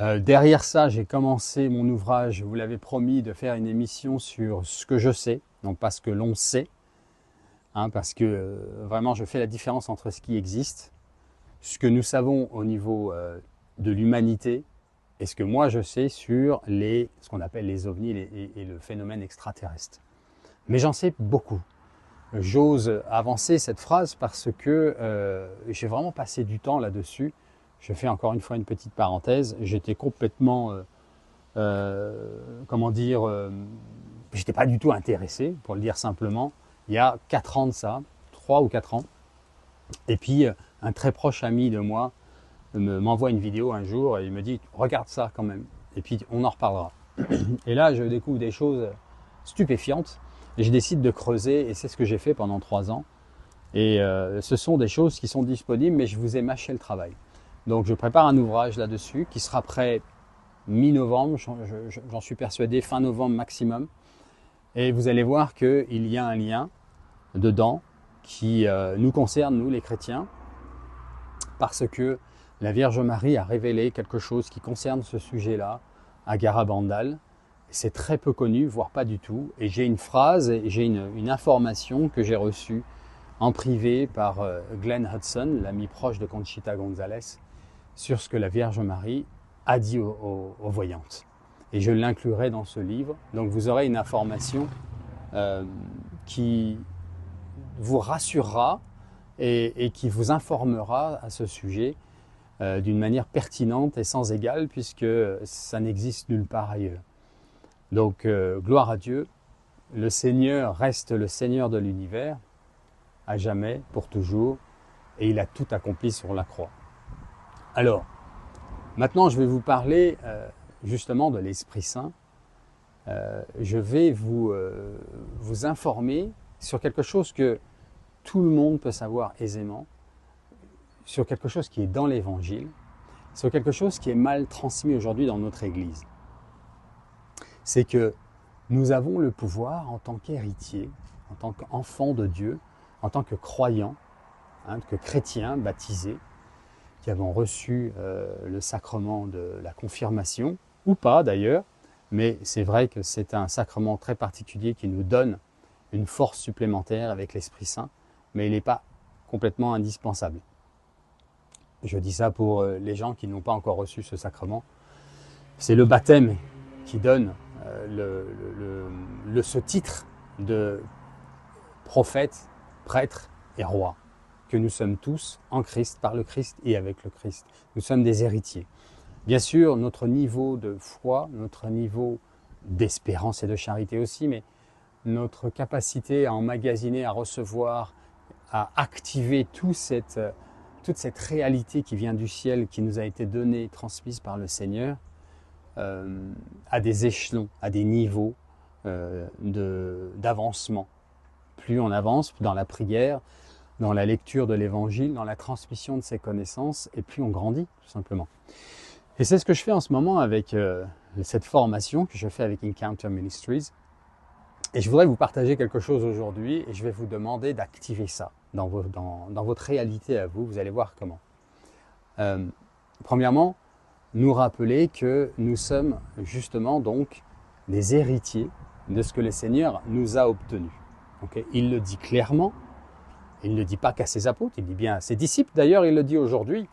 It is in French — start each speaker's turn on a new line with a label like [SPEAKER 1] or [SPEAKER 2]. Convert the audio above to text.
[SPEAKER 1] Derrière ça, j'ai commencé mon ouvrage, je vous l'avais promis, de faire une émission sur ce que je sais, non pas ce que l'on sait, hein, parce que vraiment je fais la différence entre ce qui existe, ce que nous savons au niveau de l'humanité, et ce que moi je sais sur ce qu'on appelle les ovnis et le phénomène extraterrestre. Mais j'en sais beaucoup. J'ose avancer cette phrase parce que j'ai vraiment passé du temps là-dessus. Je fais encore une fois une petite parenthèse. J'étais complètement, comment dire, j'étais pas du tout intéressé, pour le dire simplement, il y a 4 ans de ça, 3 ou 4 ans. Et puis, un très proche ami de moi m'envoie une vidéo un jour et il me dit « Regarde ça quand même ». Et puis, on en reparlera. Et là, je découvre des choses stupéfiantes et je décide de creuser et c'est ce que j'ai fait pendant 3 ans. Et ce sont des choses qui sont disponibles, mais je vous ai mâché le travail. Donc, je prépare un ouvrage là-dessus qui sera prêt mi-novembre, j'en suis persuadé, fin novembre maximum. Et vous allez voir qu'il y a un lien dedans qui nous concerne, nous les chrétiens, parce que la Vierge Marie a révélé quelque chose qui concerne ce sujet-là à Garabandal. C'est très peu connu, voire pas du tout. Et j'ai une phrase, et j'ai une information que j'ai reçue en privé par Glenn Hudson, l'ami proche de Conchita Gonzalez, sur ce que la Vierge Marie a dit aux voyantes. Et je l'inclurai dans ce livre. Donc vous aurez une information qui vous rassurera et qui vous informera à ce sujet d'une manière pertinente et sans égale, puisque ça n'existe nulle part ailleurs. Donc, gloire à Dieu, le Seigneur reste le Seigneur de l'univers, à jamais, pour toujours, et il a tout accompli sur la croix. Alors, maintenant je vais vous parler justement de l'Esprit Saint. Je vais vous informer sur quelque chose que tout le monde peut savoir aisément, sur quelque chose qui est dans l'Évangile, sur quelque chose qui est mal transmis aujourd'hui dans notre Église. C'est que nous avons le pouvoir en tant qu'héritiers, en tant qu'enfants de Dieu, en tant que croyants, que chrétiens baptisés, qui avons reçu le sacrement de la confirmation, ou pas d'ailleurs, mais c'est vrai que c'est un sacrement très particulier qui nous donne une force supplémentaire avec l'Esprit Saint, mais il n'est pas complètement indispensable. Je dis ça pour les gens qui n'ont pas encore reçu ce sacrement. C'est le baptême qui donne ce titre de prophète, prêtre et roi, que nous sommes tous en Christ, par le Christ et avec le Christ. Nous sommes des héritiers. Bien sûr, notre niveau de foi, notre niveau d'espérance et de charité aussi, mais notre capacité à emmagasiner, à recevoir, à activer toute cette réalité qui vient du ciel, qui nous a été donnée, transmise par le Seigneur, à des échelons, à des niveaux d'avancement. Plus on avance dans la prière, dans la lecture de l'Évangile, dans la transmission de ses connaissances, et plus on grandit, tout simplement. Et c'est ce que je fais en ce moment avec cette formation que je fais avec Encounter Ministries. Et je voudrais vous partager quelque chose aujourd'hui, et je vais vous demander d'activer ça dans votre réalité à vous. Vous allez voir comment. Premièrement, nous rappeler que nous sommes justement donc des héritiers de ce que le Seigneur nous a obtenu. Okay? Il le dit clairement, il ne le dit pas qu'à ses apôtres, il dit bien à ses disciples. D'ailleurs, il le dit aujourd'hui,